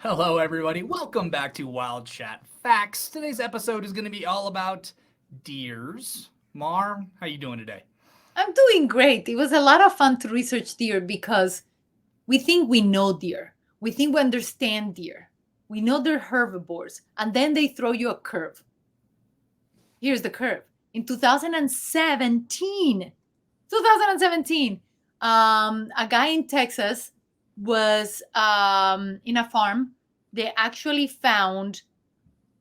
Hello, everybody. Welcome back to Wild Chat Facts. Today's episode is going to be all about deers. Mar, how you doing today? I'm doing great. It was a lot of fun to research deer because we think we know deer. We think we understand deer. We know they're herbivores. And then they throw you a curve. Here's the curve. In 2017, a guy in Texas was in a farm. They actually found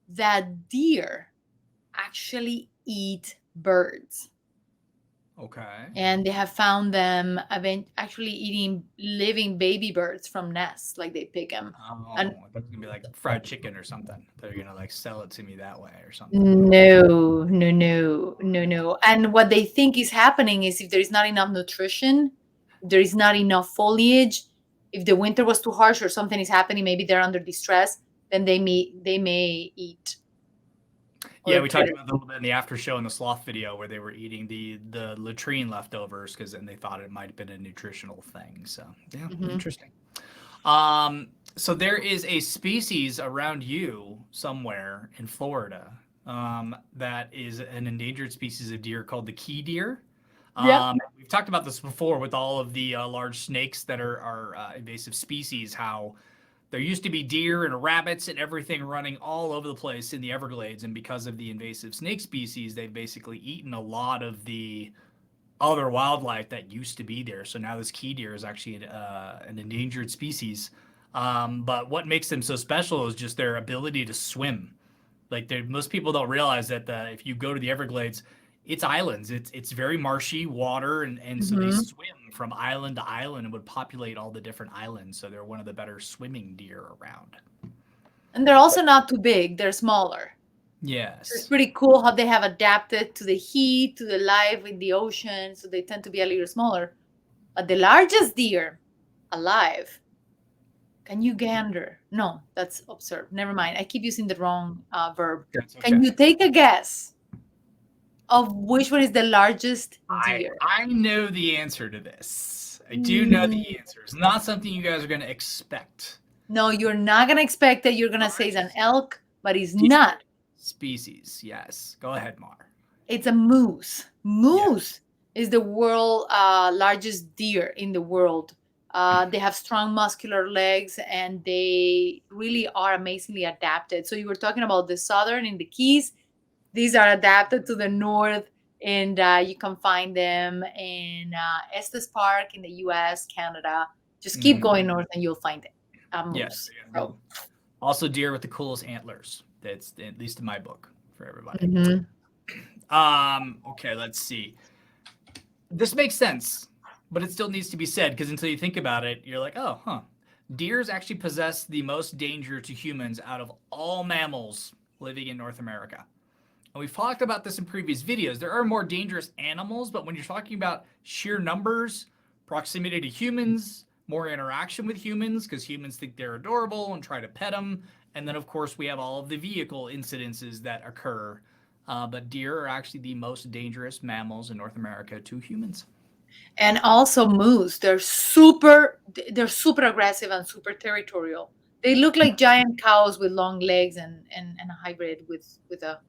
that deer actually eat birds. Okay. And they have found them actually eating living baby birds from nests, like they pick them. And That's going to be like fried chicken or something. They're going to like sell it to me that way or something. no. And what they think is happening is if there is not enough nutrition, if there is not enough foliage, if the winter was too harsh or something is happening, maybe they're under distress, then they may eat. Yeah, we talked about that a little bit in the after show in the sloth video where they were eating the latrine leftovers because then they thought it might have been a nutritional thing. So yeah, interesting. So there is a species around you somewhere in Florida that is an endangered species of deer called the key deer. Yeah. We've talked about this before with all of the large snakes that are invasive species, how there used to be deer and rabbits and everything running all over the place in the Everglades, and because of the invasive snake species, they've basically eaten a lot of the other wildlife that used to be there. So now this key deer is actually an endangered species. But what makes them so special is just their ability to swim. Like most people don't realize that if you go to the Everglades, it's islands. It's very marshy water, and so they swim from island to island and would populate all the different islands. So they're one of the better swimming deer around. And they're also not too big, they're smaller. Yes. It's pretty cool how they have adapted to the heat, to the life in the ocean, so they tend to be a little smaller. But the largest deer alive, can you gander? No, that's observe. Never mind. I keep using the wrong verb. That's okay. Can you take a guess of which one is the largest deer? I know the answer to this. I do know the answer. It's not something you guys are going to expect. No, you're not going to expect that. You're going to say it's an elk, but it's not. Species, yes. Go ahead, Mar. It's a moose. Moose is the world largest deer in the world. They have strong muscular legs and they really are amazingly adapted. So you were talking about the southern in the Keys. These are adapted to the north, and you can find them in Estes Park in the US, Canada. Just keep going north and you'll find it. Moose. Yes. Also deer with the coolest antlers. That's at least in my book for everybody. Okay, let's see. This makes sense, but it still needs to be said because until you think about it, you're like, oh, huh. Deers actually possess the most danger to humans out of all mammals living in North America. And we've talked about this in previous videos. There are more dangerous animals, but when you're talking about sheer numbers, proximity to humans, more interaction with humans because humans think they're adorable and try to pet them. And then, of course, we have all of the vehicle incidences that occur. But deer are actually the most dangerous mammals in North America to humans. And also moose. They're super aggressive and super territorial. They look like giant cows with long legs and a hybrid with a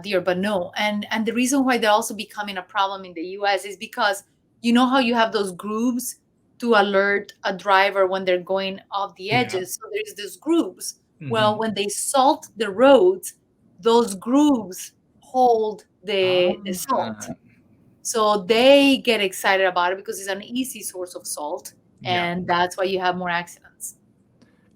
deer, but no. And the reason why they're also becoming a problem in the US is because you know how you have those grooves to alert a driver when they're going off the edges. So there's these grooves. Well, when they salt the roads, those grooves hold the salt. So they get excited about it because it's an easy source of salt. And that's why you have more accidents.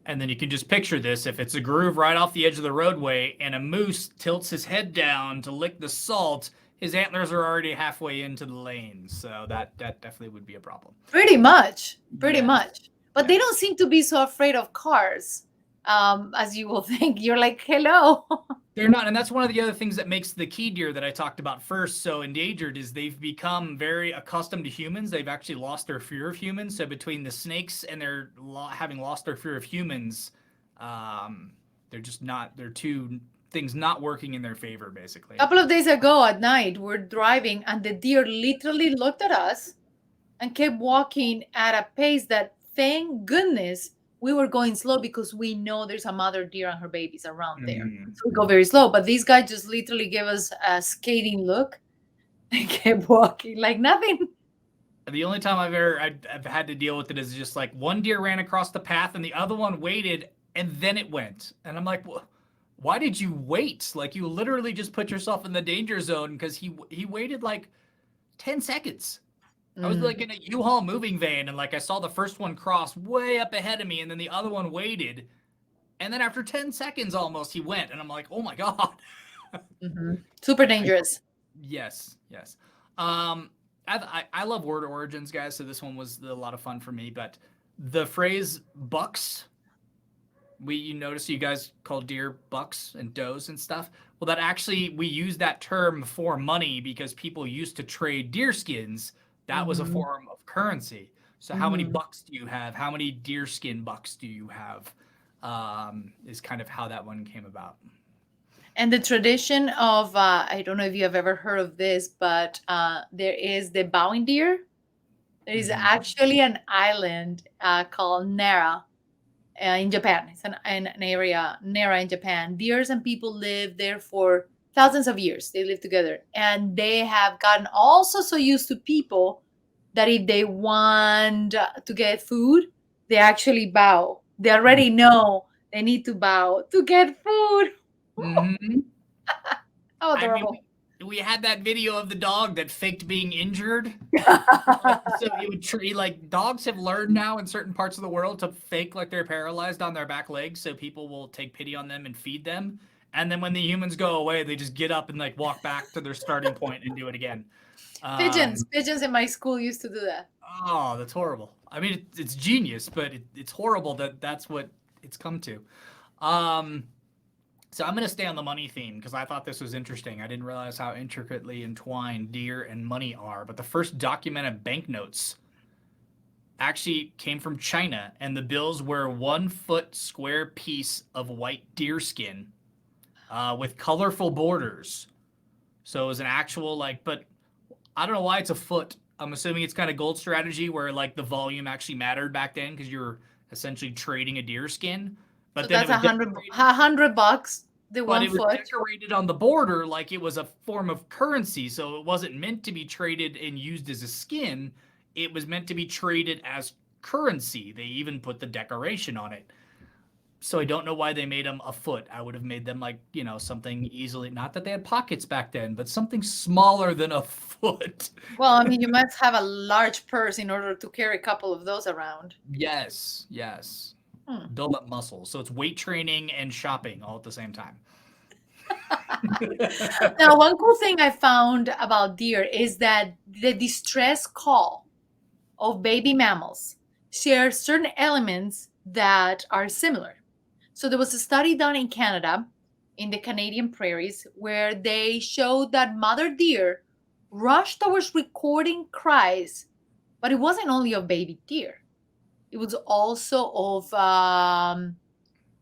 And then you can just picture this. If it's a groove right off the edge of the roadway and a moose tilts his head down to lick the salt, his antlers are already halfway into the lane. So that definitely would be a problem. Pretty much. But they don't seem to be so afraid of cars, as you will think. You're like, hello. They're not. And that's one of the other things that makes the key deer that I talked about first so endangered is they've become very accustomed to humans. They've actually lost their fear of humans. So between the snakes and their having lost their fear of humans, they're just not, they're two things not working in their favor, basically. A couple of days ago at night, we're driving and the deer literally looked at us and kept walking at a pace that, thank goodness, we were going slow because we know there's a mother deer and her babies around there. Mhm. So we go very slow. But these guys just literally gave us a skating look and kept walking like nothing. The only time I've had to deal with it is just like one deer ran across the path and the other one waited and then it went. And I'm like, why did you wait? Like you literally just put yourself in the danger zone because he waited like 10 seconds. I was like in a U-Haul moving van and like I saw the first one cross way up ahead of me and then the other one waited. And then after 10 seconds almost he went and I'm like, oh my God. Super dangerous. Yes. I love word origins, guys, so this one was a lot of fun for me. But the phrase bucks, you notice you guys call deer bucks and does and stuff. Well, that actually, we use that term for money because people used to trade deer skins. That was a form of currency. So how many bucks do you have? How many deer skin bucks do you have? Is kind of how that one came about. And the tradition of, I don't know if you have ever heard of this, but there is the bowing deer. There is actually an island called Nara in Japan. It's an area, Nara in Japan. Deers and people live there for thousands of years. They live together. And they have gotten also so used to people that if they want to get food, they actually bow. They already know they need to bow to get food. Oh, adorable. I mean, we had that video of the dog that faked being injured. So he would treat like dogs have learned now in certain parts of the world to fake like they're paralyzed on their back legs so people will take pity on them and feed them. And then when the humans go away, they just get up and like walk back to their starting point and do it again. Pigeons in my school used to do that. Oh, that's horrible. I mean, it's genius, but it's horrible that that's what it's come to. So I'm going to stay on the money theme because I thought this was interesting. I didn't realize how intricately entwined deer and money are. But the first documented banknotes actually came from China, and the bills were 1 foot square piece of white deer skin with colorful borders. So it was an actual but I don't know why it's a foot. I'm assuming it's kind of gold strategy where like the volume actually mattered back then because you're essentially trading a deer skin. But so then that's $100. The 1 foot. It was decorated on the border like it was a form of currency, so it wasn't meant to be traded and used as a skin. It was meant to be traded as currency. They even put the decoration on it. So I don't know why they made them a foot. I would have made them something easily, not that they had pockets back then, but something smaller than a foot. Well, I mean, you must have a large purse in order to carry a couple of those around. Yes. Build up muscle. So it's weight training and shopping all at the same time. Now, one cool thing I found about deer is that the distress call of baby mammals shares certain elements that are similar. So there was a study done in Canada, in the Canadian prairies, where they showed that mother deer rushed towards recording cries, but it wasn't only of baby deer. It was also of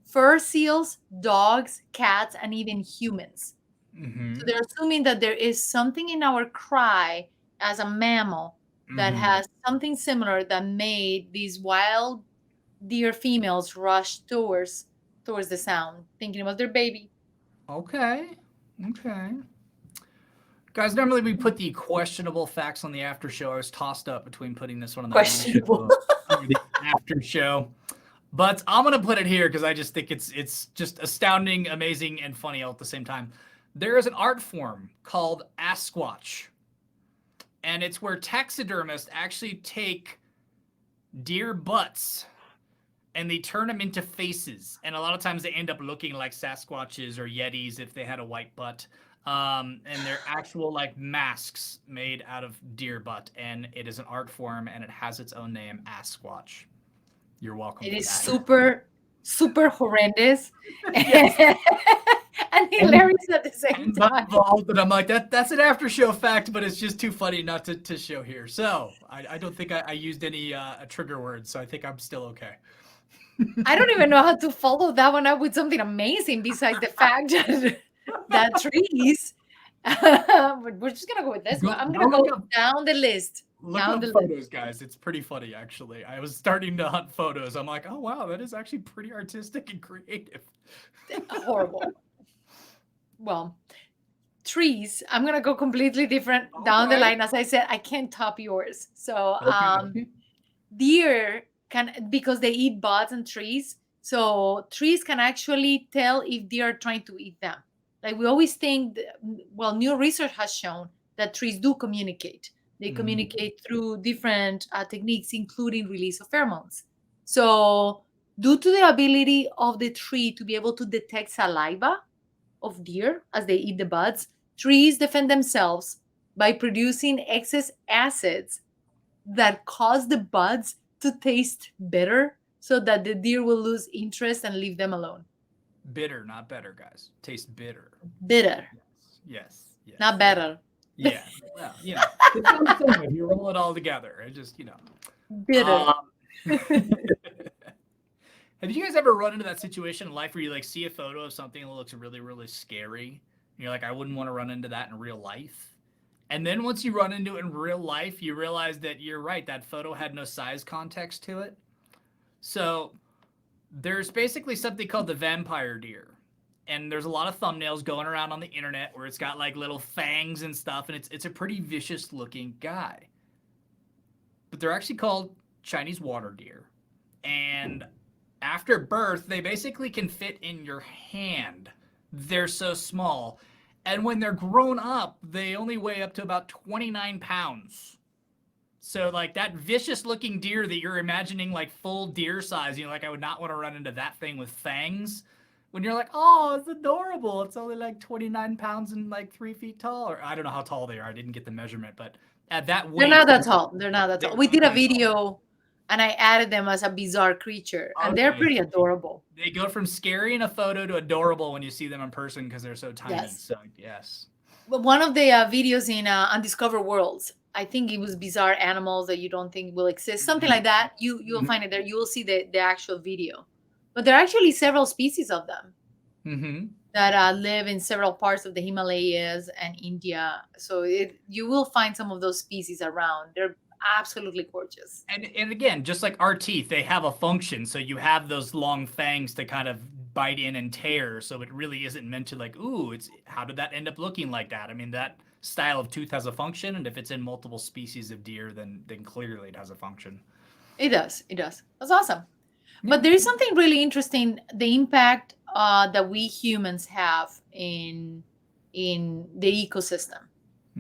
fur seals, dogs, cats, and even humans. So they're assuming that there is something in our cry as a mammal that has something similar that made these wild deer females rush towards the sound, thinking about their baby. Okay. Guys, normally we put the questionable facts on the after show. I was tossed up between putting this one on the questionable or the after show. But I'm going to put it here because I just think it's just astounding, amazing, and funny all at the same time. There is an art form called Asquatch. And it's where taxidermists actually take deer butts and they turn them into faces. And a lot of times they end up looking like Sasquatches or Yetis if they had a white butt. And they're actual masks made out of deer butt. And it is an art form and it has its own name, Asquatch. You're welcome. It is super, super horrendous and hilarious at the same time. Involved, and I'm like, that's an after show fact, but it's just too funny not to show here. So I don't think I used any trigger words, so I think I'm still okay. I don't even know how to follow that one up with something amazing besides the fact that trees. But we're just gonna go with this one. I'm gonna go down the list. Look Down up the list. photos, guys. It's pretty funny, actually. I was starting to hunt photos. I'm like, oh wow, that is actually pretty artistic and creative. Horrible. Well, trees. I'm gonna go completely different down the Okay. line. As I said, I can't top yours. So Okay. deer can, because they eat buds and trees. So trees can actually tell if deer are trying to eat them. Like we always think, well, new research has shown that trees do communicate. They communicate through different techniques, including release of pheromones. So, due to the ability of the tree to be able to detect saliva of deer as they eat the buds, trees defend themselves by producing excess acids that cause the buds to taste bitter so that the deer will lose interest and leave them alone. Bitter, not better, guys. Tastes bitter. Bitter, Yes. Yes. not better. Yeah. Well, it's the same if you roll it all together. It just, Bitter. Have you guys ever run into that situation in life where you like see a photo of something that looks really, really scary? And you're like, I wouldn't want to run into that in real life. And then once you run into it in real life, you realize that you're right. That photo had no size context to it. So there's basically something called the vampire deer. And there's a lot of thumbnails going around on the internet where it's got like little fangs and stuff, and it's a pretty vicious looking guy. But they're actually called Chinese water deer. And after birth, they basically can fit in your hand. They're so small. And when they're grown up, they only weigh up to about 29 pounds. So, like, that vicious looking deer that you're imagining, like, full deer size, like, I would not want to run into that thing with fangs. When you're like, oh, it's adorable. It's only like 29 pounds and like 3 feet tall. Or I don't know how tall they are. I didn't get the measurement. But at that weight. They're not that tall. They're not that tall. We did a okay. video and I added them as a bizarre creature. And they're Okay. pretty adorable. They go from scary in a photo to adorable when you see them in person because they're so tiny. Yes. So, yes. But one of the videos in Undiscovered Worlds, I think it was bizarre animals that you don't think will exist, something like that. You'll find it there. You will see the actual video. But there are actually several species of them that live in several parts of the Himalayas and India. So you will find some of those species around. They're absolutely gorgeous. And again, just like our teeth, they have a function. So you have those long fangs to kind of bite in and tear. So it really isn't meant to like, ooh, how did that end up looking like that? I mean, that style of tooth has a function, and if it's in multiple species of deer, then clearly it has a function. It does. That's awesome. But there is something really interesting, the impact that we humans have in the ecosystem.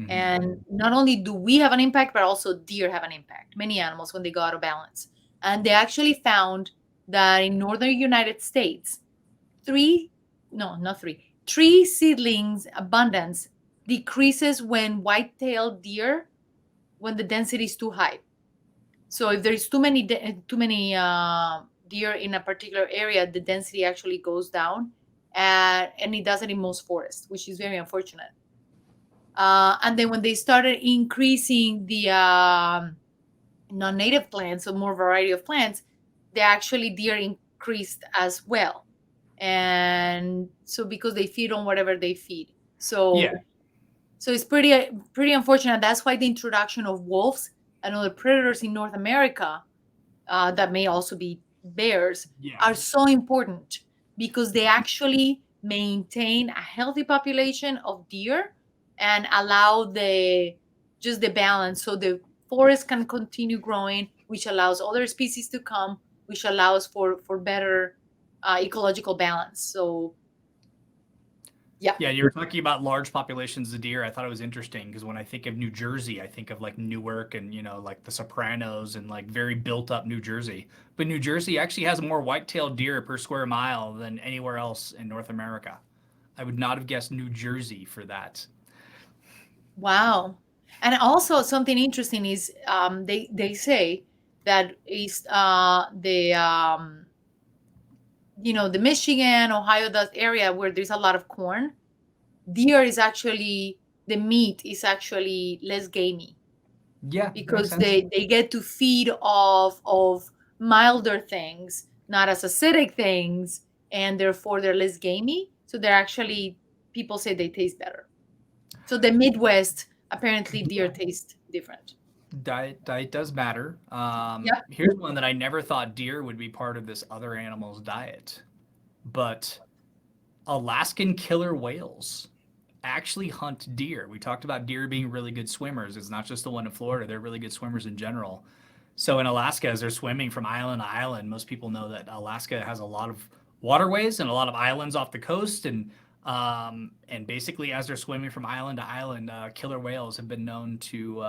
And not only do we have an impact, but also deer have an impact, many animals, when they go out of balance. And they actually found that in northern United States, tree seedlings abundance decreases when white-tailed deer, when the density is too high. So if there's too many deer in a particular area, the density actually goes down, and it does it in most forests, which is very unfortunate. And then when they started increasing the non-native plants, so more variety of plants, deer increased as well. And so because they feed on whatever they feed. So it's pretty unfortunate. That's why the introduction of wolves and other predators in North America, that may also be bears, are so important, because they actually maintain a healthy population of deer and allow the balance, so the forest can continue growing, which allows other species to come, which allows for better ecological balance. So yeah, you were talking about large populations of deer. I thought it was interesting because when I think of New Jersey, I think of like Newark and like the Sopranos and like very built up New Jersey. But New Jersey actually has more white-tailed deer per square mile than anywhere else in North America. I would not have guessed New Jersey for that. Wow. And also something interesting is they say that is the Michigan, Ohio, that area where there's a lot of corn, deer is actually, the meat is actually less gamey. Yeah, because they get to feed off of milder things, not as acidic things, and therefore they're less gamey. So they're actually, people say they taste better. So the Midwest, apparently deer taste different. Diet does matter. Yep. Here's one that I never thought deer would be part of this other animal's diet, but Alaskan killer whales actually hunt deer. We talked about deer being really good swimmers. It's not just the one in Florida, they're really good swimmers in general. So in Alaska, as they're swimming from island to island, most people know that Alaska has a lot of waterways and a lot of islands off the coast, and basically as they're swimming from island to island, killer whales have been known to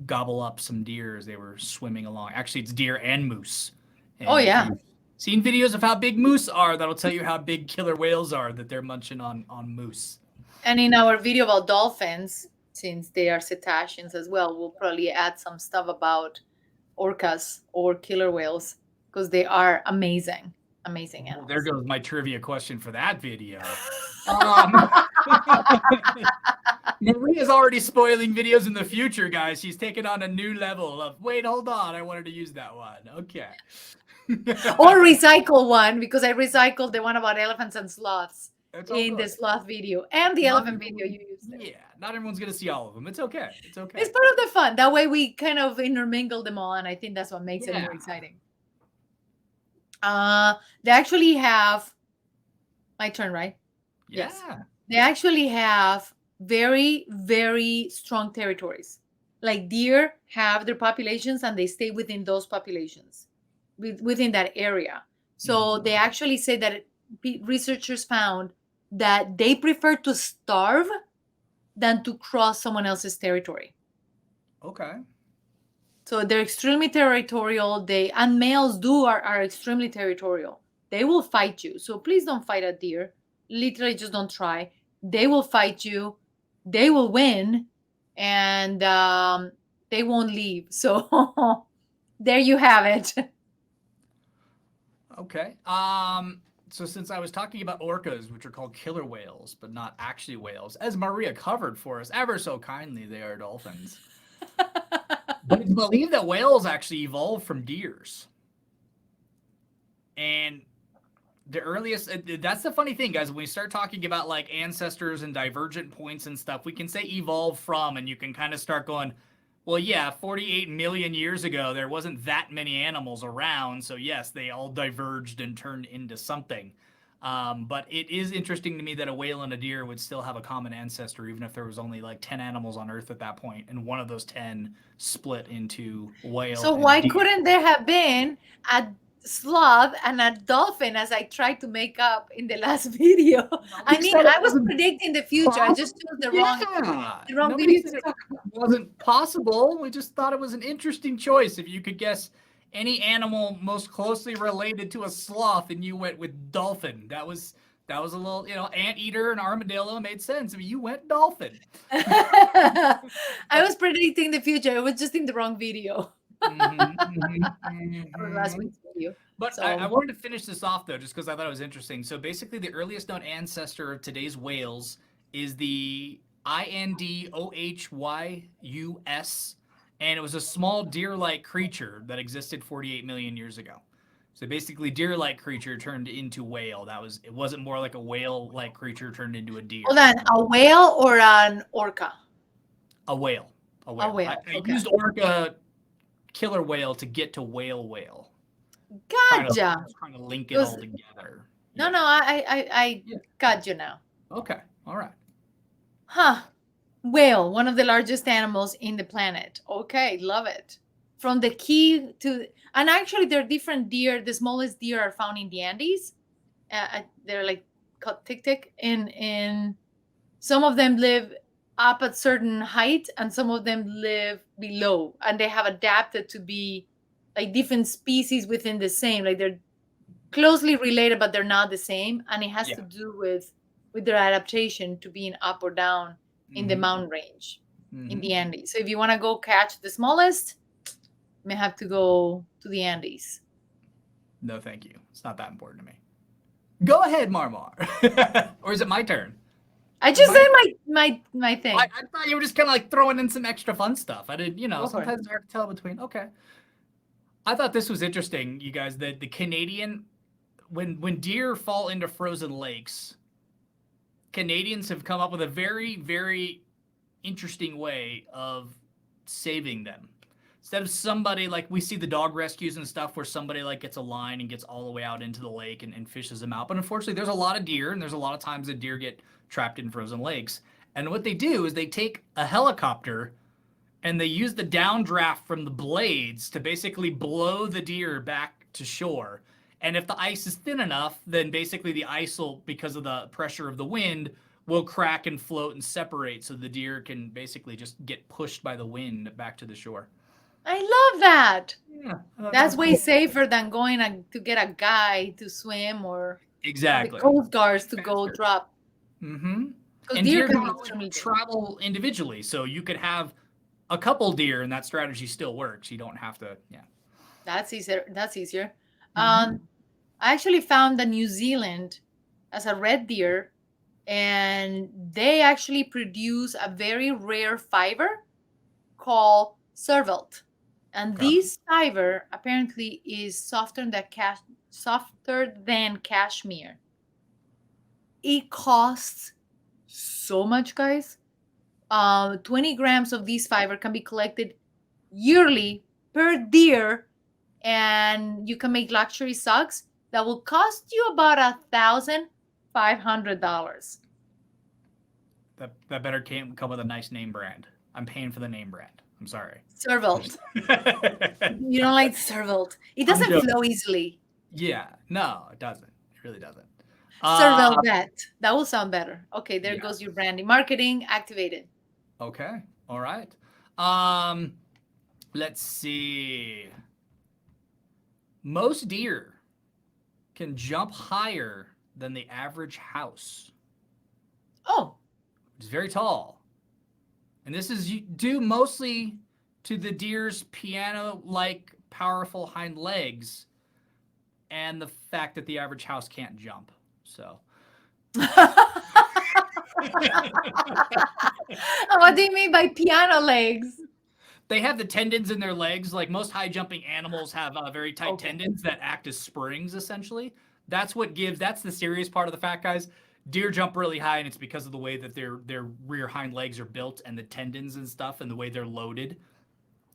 gobble up some deer as they were swimming along. Actually, it's deer and moose. Oh, And if yeah. you've seen videos of how big moose are, that'll tell you how big killer whales are that they're munching on moose. And in our video about dolphins, since they are cetaceans as well, we'll probably add some stuff about orcas or killer whales because they are amazing, amazing Well, animals. there goes my trivia question for that video. Um, Maria's already spoiling videos in the future, guys. She's taken on a new level of, wait, hold on. I wanted to use that one. Okay. Or recycle one because I recycled the one about elephants and sloths It's all in the good. sloth video and the Not elephant everyone- video you used. Yeah, not everyone's going to see all of them. It's okay. It's okay. It's part of the fun. That way we kind of intermingle them all, and I think that's what makes it Yeah. more exciting. They actually have my turn, right? Yeah. Yes. They actually have very, very strong territories. Like deer have their populations and they stay within those populations, within that area. So they actually say that researchers found that they prefer to starve than to cross someone else's territory. Okay. So they're extremely territorial. And males are extremely territorial. They will fight you. So please don't fight a deer. Literally just don't try. They will fight you. They will win, and they won't leave. So there you have it. Okay. So since I was talking about orcas, which are called killer whales, but not actually whales, as Maria covered for us ever so kindly, they are dolphins. But it's believed that whales actually evolved from deers. And the earliest, that's the funny thing, guys. When we start talking about like ancestors and divergent points and stuff, we can say evolve from, and you can kind of start going, well, yeah, 48 million years ago, there wasn't that many animals around. So yes, they all diverged and turned into something. But it is interesting to me that a whale and a deer would still have a common ancestor, even if there was only like 10 animals on Earth at that point, and one of those 10 split into whale. So and why deer. couldn't there have been a sloth and a dolphin, as I tried to make up in the last video? I mean, I was predicting the future. I just chose the wrong Nobody video said to it talk about. wasn't possible. We just thought it was an interesting choice. If you could guess any animal most closely related to a sloth, and you went with dolphin. That was a little, anteater and armadillo made sense. I mean, you went dolphin. I was predicting the future. I was just in the wrong video. Or last week's video. But So- I wanted to finish this off, though, just because I thought it was interesting. So basically, the earliest known ancestor of today's whales is the Indhohyus, and it was a small deer-like creature that existed 48 million years ago. So basically, deer-like creature turned into whale. It wasn't more like a whale-like creature turned into a deer. Hold on, a whale or an orca? A whale. A whale, I okay. used orca killer whale to get to whale. Gotcha. Trying to link it all together. No, I Yeah. got you now. Okay. All right. Huh. Whale, one of the largest animals in the planet. Okay, love it. From the key to, and actually there are different deer. The smallest deer are found in the Andes. They're like called tic-tic. In some of them live up at certain height, and some of them live below. And they have adapted to be like different species within the same. Like they're closely related, but they're not the same. And it has to do with their adaptation to being up or down in the mountain range in the Andes. So if you want to go catch the smallest, you may have to go to the Andes. No, thank you. It's not that important to me. Go ahead, Marmar. Or is it my turn? I just said my thing. I thought you were just kind of like throwing in some extra fun stuff. I didn't, Go for it. sometimes it's hard to tell between. Okay. I thought this was interesting, you guys, that the Canadian, when deer fall into frozen lakes, Canadians have come up with a very, very interesting way of saving them. Instead of somebody like we see the dog rescues and stuff where somebody like gets a line and gets all the way out into the lake and fishes them out. But unfortunately, there's a lot of deer and there's a lot of times that deer get trapped in frozen lakes. And what they do is they take a helicopter and they use the downdraft from the blades to basically blow the deer back to shore. And if the ice is thin enough, then basically the ice will, because of the pressure of the wind, will crack and float and separate so the deer can basically just get pushed by the wind back to the shore. I love that. Yeah, That's way safer than going to get a guy to swim or exactly the Coast Guards to go drop. Mm-hmm. Because And deer deer can don't always travel individually, so you could have a couple deer, and that strategy still works. You don't have to. Yeah, That's easier. That's easier. Mhm. I actually found that New Zealand as a red deer, and they actually produce a very rare fiber called cervelt. And Okay. this fiber apparently is softer than cashmere. It costs so much, guys. 20 grams of this fiber can be collected yearly per deer, and you can make luxury socks that will cost you about $1,500. That better come with a nice name brand. I'm paying for the name brand. I'm sorry. Cervelt. You don't like cervelt. It doesn't flow easily. Yeah, no, it doesn't. It really doesn't. Cervelvet. That will sound better. Okay, there goes Yes. your branding. Marketing activated. Okay. All right. Let's see. Most deer can jump higher than the average house. Oh, It's very tall. And this is due mostly to the deer's piano-like powerful hind legs and the fact that the average house can't jump. So what do you mean by piano legs? they have the tendons in their legs. Like most high jumping animals have very tight tendons that act as springs, essentially. That's the serious part of the fact, guys. Deer jump really high, and it's because of the way that their rear hind legs are built and the tendons and stuff and the way they're loaded.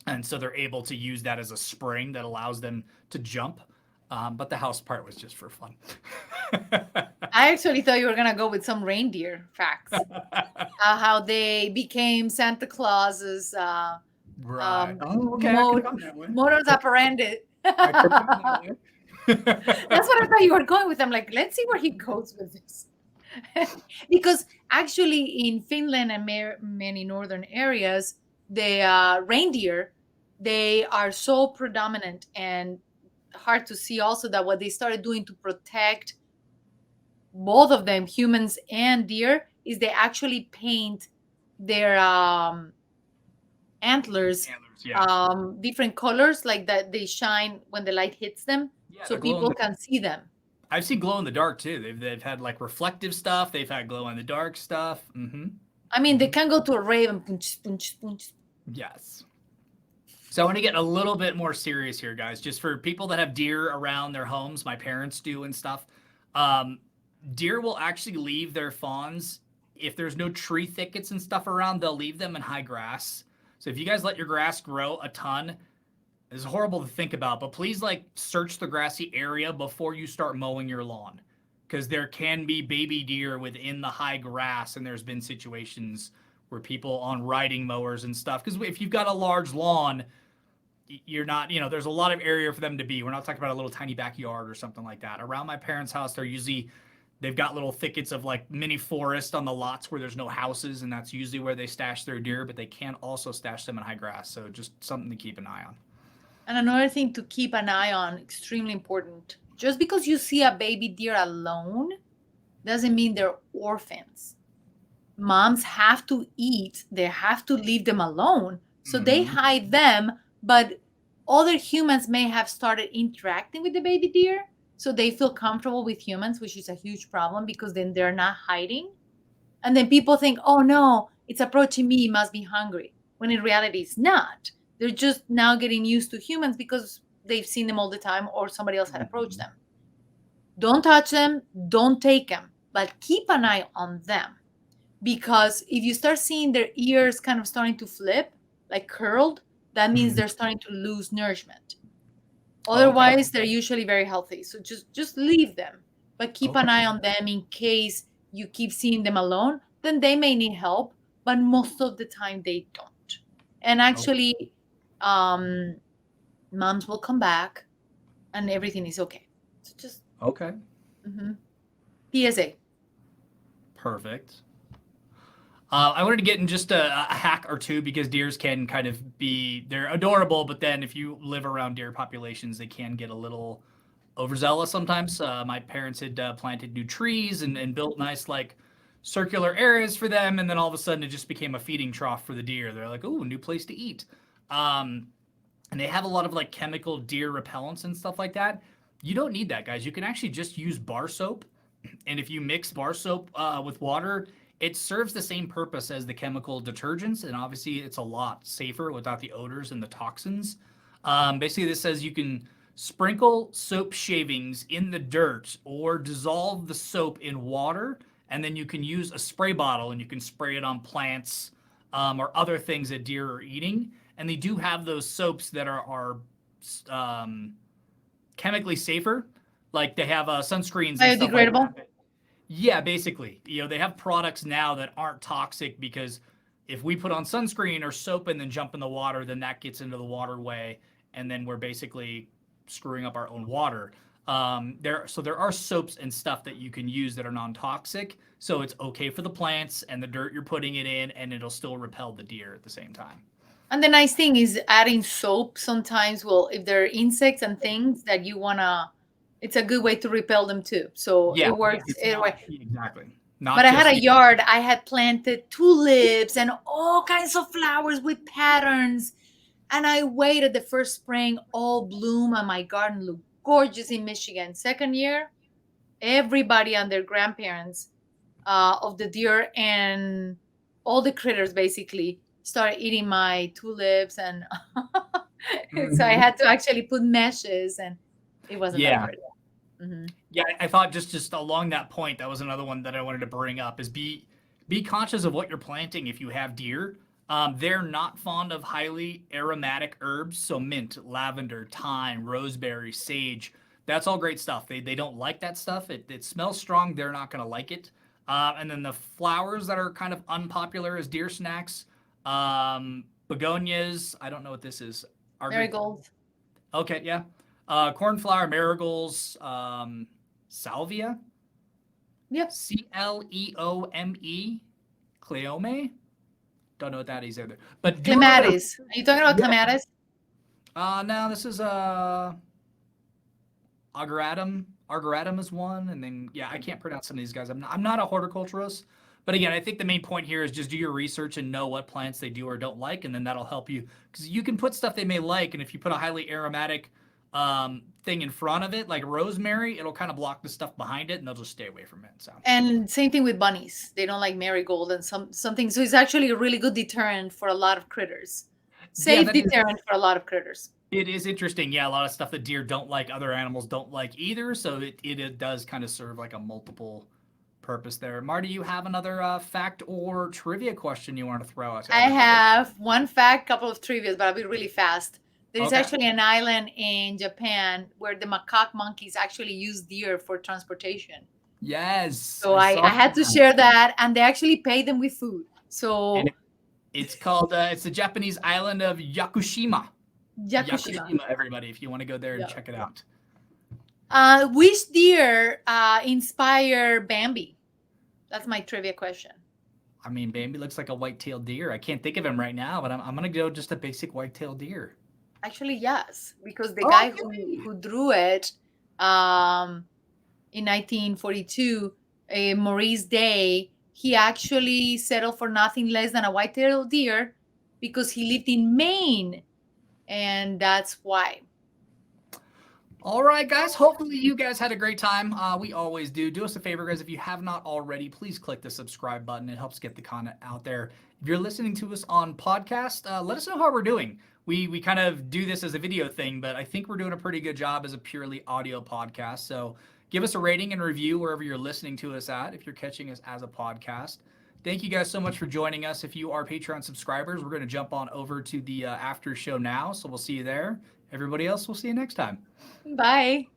And so they're able to use that as a spring that allows them to jump. But the house part was just for fun. I actually thought you were gonna go with some reindeer facts, how they became Santa Claus's Right. modus operandi. That's what I thought you were going with. I'm like, let's see where he goes with this. Because actually in Finland and many northern areas, the reindeer, they are so predominant and hard to see also that what they started doing to protect both of them, humans and deer, is they actually paint their antlers different colors, like that they shine when the light hits them, so people can see them. I've seen glow in the dark too. They've had like reflective stuff. They've had glow in the dark stuff. Mm-hmm. I mean, they can go to a rave and punch, punch, punch. Yes. So I want to get a little bit more serious here, guys. Just for people that have deer around their homes, my parents do and stuff. Deer will actually leave their fawns if there's no tree thickets and stuff around. They'll leave them in high grass. So if you guys let your grass grow a ton, it's horrible to think about, but please like search the grassy area before you start mowing your lawn, because there can be baby deer within the high grass, and there's been situations where people on riding mowers and stuff, because if you've got a large lawn, you're not, there's a lot of area for them to be. We're not talking about a little tiny backyard or something like that. Around my parents' house, they've got little thickets of like mini forest on the lots where there's no houses, and that's usually where they stash their deer, but they can also stash them in high grass. So just something to keep an eye on. And another thing to keep an eye on, extremely important, just because you see a baby deer alone doesn't mean they're orphans. Moms have to eat, they have to leave them alone. So they hide them, but other humans may have started interacting with the baby deer, so they feel comfortable with humans, which is a huge problem because then they're not hiding. And then people think, oh no, it's approaching me, it must be hungry. When in reality, it's not. They're just now getting used to humans because they've seen them all the time or somebody else had approached them. Don't touch them, don't take them, but keep an eye on them. Because if you start seeing their ears kind of starting to flip, like curled, that means Mhm. they're starting to lose nourishment. Oh, okay. Otherwise, they're usually very healthy. So just leave them, but keep Okay. an eye on them in case you keep seeing them alone. Then they may need help, but most of the time they don't. And Okay. actually, um, moms will come back, and everything is okay. So just Okay. mhm. PSA. Perfect. I wanted to get in just a hack or two because deers can kind of be, they're adorable, but then if you live around deer populations, they can get a little overzealous sometimes. My parents had planted new trees and built nice, like, circular areas for them. And then all of a sudden it just became a feeding trough for the deer. They're like, oh, new place to eat. Um, and they have a lot of like chemical deer repellents and stuff like that. You don't need that, guys. You can actually just use bar soap, and if you mix bar soap with water, it serves the same purpose as the chemical detergents, and obviously it's a lot safer without the odors and the toxins. Basically, this says you can sprinkle soap shavings in the dirt or dissolve the soap in water, and then you can use a spray bottle and you can spray it on plants or other things that deer are eating. And they do have those soaps that are um, chemically safer. Like they have sunscreens and stuff like Biodegradable. that. Yeah, basically. They have products now that aren't toxic because if we put on sunscreen or soap and then jump in the water, then that gets into the waterway, and then we're basically screwing up our own water. So there are soaps and stuff that you can use that are non-toxic, so it's okay for the plants and the dirt you're putting it in, and it'll still repel the deer at the same time. And the nice thing is adding soap sometimes will, if there are insects and things that you wanna, it's a good way to repel them too. So Yeah, it works it's either way. not exactly But not I had just a yard. I had planted tulips and all kinds of flowers with patterns. And I waited the first spring, all bloom, and my garden looked gorgeous in Michigan. Second year, everybody and their grandparents of the deer and all the critters basically started eating my tulips. And so I Mhm. had to actually put meshes, and it wasn't that Yeah. pretty. Hmm. Yeah, I thought just along that point, that was another one that I wanted to bring up is be conscious of what you're planting if you have deer. They're not fond of highly aromatic herbs, so mint, lavender, thyme, rosemary, sage. That's all great stuff. They don't like that stuff. It smells strong. They're not gonna like it. And then the flowers that are kind of unpopular as deer snacks, begonias. I don't know what this is. Are great. Marigold. Okay, yeah. Cornflower, marigolds, salvia, Yep. Cleome, Cleome. Don't know what that is either. But do remember, Clematis. Are you talking about yeah. clematis? No, this is ageratum. Ageratum is one, and then yeah, I can't pronounce some of these guys. I'm not a horticulturist, but again, I think the main point here is just do your research and know what plants they do or don't like, and then that'll help you because you can put stuff they may like, and if you put a highly aromatic thing in front of it, like rosemary, it'll kind of block the stuff behind it, and they'll just stay away from it. So And same thing with bunnies. They don't like marigold and something. So it's actually a really good deterrent for a lot of critters. yeah, Safe deterrent for a lot of critters. it is interesting. Yeah, a lot of stuff that deer don't like, other animals don't like either. So it does kind of serve like a multiple purpose there. Marty, you have another fact or trivia question you want to throw out to I everybody? have one fact, couple of trivias, but I'll be really fast. There is Okay. actually an island in Japan where the macaque monkeys actually use deer for transportation. Yes, So I I, saw I had to that. share that, and they actually pay them with food. So And it's called it's the Japanese island of Yakushima. Yakushima. Yakushima, everybody, if you want to go there and Yeah. check it out. Which deer inspire Bambi? That's my trivia question. I mean, Bambi looks like a white-tailed deer. I can't think of him right now, but I'm gonna go just a basic white-tailed deer. Actually, yes, because the Oh, guy who drew it in 1942, Maurice Day, he actually settled for nothing less than a white-tailed deer because he lived in Maine, and that's why. All right, guys. Hopefully, you guys had a great time. We always do. Do us a favor, guys. If you have not already, please click the subscribe button. It helps get the content out there. If you're listening to us on podcast, let us know how we're doing. We kind of do this as a video thing, but I think we're doing a pretty good job as a purely audio podcast. So give us a rating and review wherever you're listening to us at. If you're catching us as a podcast, Thank you guys so much for joining us. If you are Patreon subscribers, we're going to jump on over to the after show now. So we'll see you there. Everybody else, we'll see you next time. Bye.